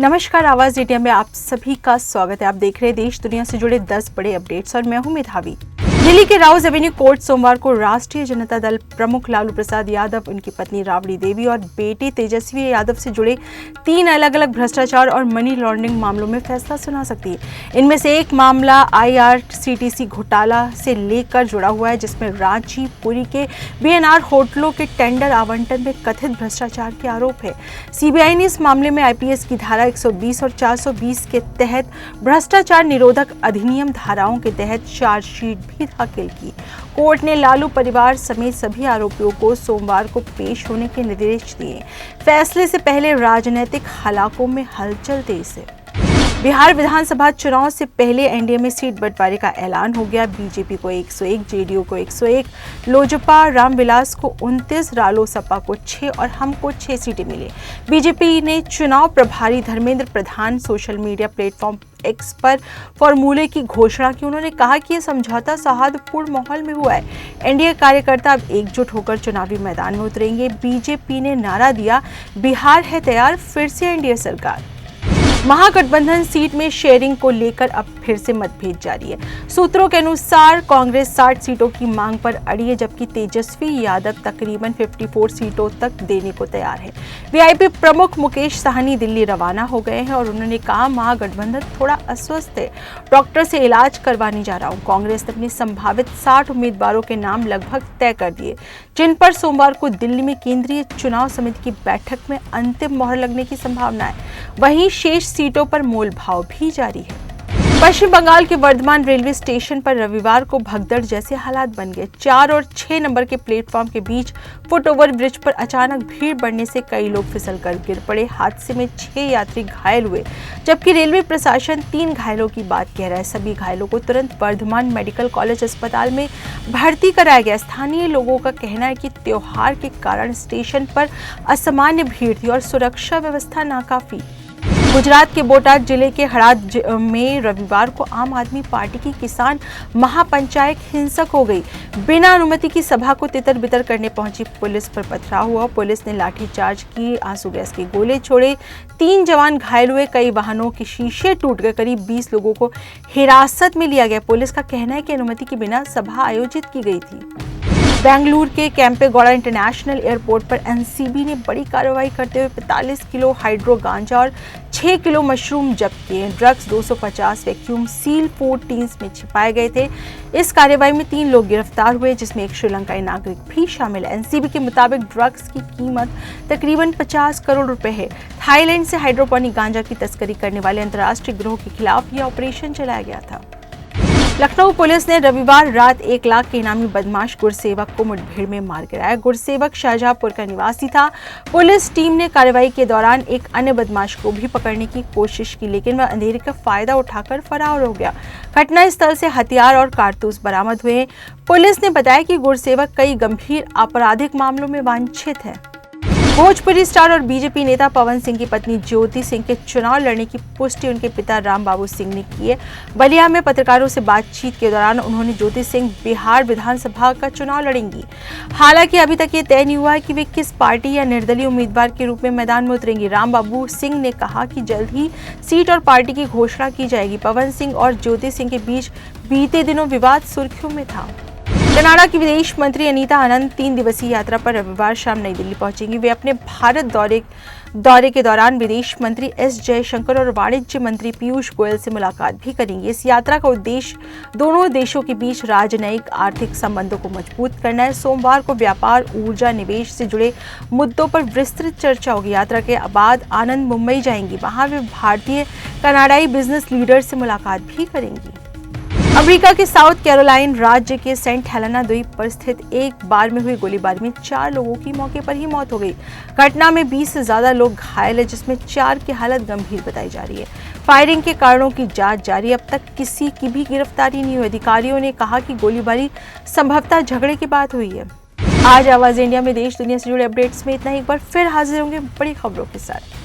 नमस्कार, आवाज इंडिया में आप सभी का स्वागत है। आप देख रहे हैं देश दुनिया से जुड़े 10 बड़े अपडेट्स और मैं हूं मेधावी। दिल्ली के राउज एवेन्यू कोर्ट सोमवार को राष्ट्रीय जनता दल प्रमुख लालू प्रसाद यादव, उनकी पत्नी राबड़ी देवी और बेटे तेजस्वी यादव से जुड़े 3 अलग अलग भ्रष्टाचार और मनी लॉन्ड्रिंग मामलों में फैसला सुना सकती है। इनमें से एक मामला IRCTC घोटाला से लेकर जुड़ा हुआ है, जिसमें रांची पुरी के BNR होटलों के टेंडर आवंटन में कथित भ्रष्टाचार के आरोप है। CBI ने इस मामले में IPS की धारा 120 और 420 के तहत भ्रष्टाचार निरोधक अधिनियम धाराओं के तहत चार्जशीट भी दाखिल की। कोर्ट ने लालू परिवार समेत सभी आरोपियों को सोमवार को पेश होने के निर्देश दिए। फैसले से पहले राजनीतिक हलाकों में हलचल तेज है। बिहार विधानसभा चुनाव से पहले एनडीए में सीट बंटवारे का ऐलान हो गया। बीजेपी को 101, जेडीयू को 101, लोजपा रामविलास को 29, रालोसपा को 6 और हम को 6 सीटें मिली। बीजेपी ने चुनाव प्रभारी Dharmendra Pradhan social media platform X पर फॉर्मूले की घोषणा की। उन्होंने कहा कि यह समझौता सौहार्दपूर्ण माहौल में हुआ है। एनडीए कार्यकर्ता अब एकजुट होकर चुनावी मैदान में उतरेंगे। बीजेपी ने नारा दिया, बिहार है तैयार, फिर से एनडीए सरकार। महागठबंधन सीट में शेयरिंग को लेकर अब फिर से मतभेद जारी है। सूत्रों के अनुसार कांग्रेस 60 सीटों की मांग पर अड़ी है, जबकि तेजस्वी यादव तकरीबन 54 सीटों तक देने को तैयार है। वीआईपी प्रमुख मुकेश साहनी दिल्ली रवाना हो गए हैं और उन्होंने कहा, महागठबंधन थोड़ा अस्वस्थ है, डॉक्टर से इलाज करवाने जा रहा हूं। कांग्रेस ने अपने संभावित 60 उम्मीदवारों के नाम लगभग तय कर दिए, जिन पर सोमवार को दिल्ली में केंद्रीय चुनाव समिति की बैठक में अंतिम मोहर लगने की संभावना है। वहीं शेष सीटों पर मोलभाव भी जारी है। पश्चिम बंगाल के वर्धमान रेलवे स्टेशन पर रविवार को भगदड़ जैसे हालात बन गए। 4 और 6 नंबर के प्लेटफॉर्म के बीच फुटओवर ब्रिज पर अचानक भीड़ बढ़ने से कई लोग फिसलकर गिर पड़े। हादसे में 6 यात्री घायल हुए, जबकि रेलवे प्रशासन 3 घायलों की बात कह रहा है। सभी घायलों को तुरंत वर्धमान मेडिकल कॉलेज अस्पताल में भर्ती कराया गया। स्थानीय लोगों का कहना है कि त्योहार के कारण स्टेशन पर असामान्य भीड़ थी और सुरक्षा व्यवस्था नाकाफी। गुजरात के बोटाद जिले के हड़ाद में रविवार को आम आदमी पार्टी की किसान महापंचायत हिंसक हो गई। बिना अनुमति की सभा को तितर बितर करने पहुंची पुलिस पर पथराव हुआ। पुलिस ने लाठीचार्ज की, आंसू गैस के गोले छोड़े। 3 जवान घायल हुए, कई वाहनों के शीशे टूट गए। करीब 20 लोगों को हिरासत में लिया गया। पुलिस का कहना है कि अनुमति के बिना सभा आयोजित की गई थी। बेंगलुरु के केम्पेगौड़ा इंटरनेशनल एयरपोर्ट पर एनसीबी ने बड़ी कार्रवाई करते हुए 45 किलो हाइड्रो गांजा और 6 किलो मशरूम जब्त किए। Drugs 250 vacuum seal food teens में छिपाए गए थे। इस कार्रवाई में 3 लोग गिरफ्तार हुए, जिसमें एक श्रीलंकाई नागरिक भी शामिल है। एनसीबी के मुताबिक ड्रग्स की कीमत तकरीबन 50 करोड़ रुपए है। थाईलैंड से हाइड्रोपोनिक गांजा की तस्करी करने वाले अंतर्राष्ट्रीय गिरोह के खिलाफ यह ऑपरेशन चलाया गया था। लखनऊ पुलिस ने रविवार रात 1 लाख के इनामी बदमाश गुरसेवक को मुठभेड़ में मार गिराया। गुरसेवक शाहजहांपुर का निवासी था। पुलिस टीम ने कार्रवाई के दौरान एक अन्य बदमाश को भी पकड़ने की कोशिश की, लेकिन वह अंधेरे का फायदा उठाकर फरार हो गया। घटनास्थल से हथियार और कारतूस बरामद हुए। पुलिस ने बताया कि गुरसेवक कई गंभीर आपराधिक मामलों में वांछित है। भोजपुरी स्टार और बीजेपी नेता पवन सिंह की पत्नी ज्योति सिंह के चुनाव लड़ने की पुष्टि उनके पिता रामबाबू सिंह ने की है। बलिया में पत्रकारों से बातचीत के दौरान उन्होंने ज्योति सिंह बिहार विधानसभा का चुनाव लड़ेंगी। हालांकि अभी तक ये तय नहीं हुआ है कि वे किस पार्टी या निर्दलीय उम्मीदवार के रूप में मैदान में उतरेंगी। रामबाबू सिंह ने कहा कि जल्द ही सीट और पार्टी की घोषणा की जाएगी। पवन सिंह और ज्योति सिंह के बीच बीते दिनों विवाद सुर्खियों में था। कनाडा की विदेश मंत्री अनीता आनंद 3 दिवसीय यात्रा पर रविवार शाम नई दिल्ली पहुंचेंगी। वे अपने भारत दौरे के दौरान विदेश मंत्री एस जयशंकर और वाणिज्य मंत्री पीयूष गोयल से मुलाकात भी करेंगे। इस यात्रा का उद्देश्य दोनों देशों के बीच राजनयिक आर्थिक संबंधों को मजबूत करना है। सोमवार को व्यापार, ऊर्जा, निवेश से जुड़े मुद्दों पर विस्तृत चर्चा होगी। यात्रा के बाद आनंद मुंबई जाएंगी। वहां वे भारतीय कनाडाई बिजनेस लीडर से मुलाकात भी करेंगी। अमेरिका के साउथ कैरोलाइन राज्य के सेंट हेलेना द्वीप पर स्थित एक बार में हुई गोलीबारी में 4 लोगों की मौके पर ही मौत हो गई। घटना में 20 से ज्यादा लोग घायल हैं, जिसमें 4 की हालत गंभीर बताई जा रही है। फायरिंग के कारणों की जांच जारी। अब तक किसी की भी गिरफ्तारी नहीं हुई। अधिकारियों ने कहा कि गोलीबारी संभवतः झगड़े के बाद हुई है। आज आवाज इंडिया में देश दुनिया से जुड़े अपडेट्स में इतना ही। एक बार फिर हाजिर होंगे बड़ी खबरों के साथ।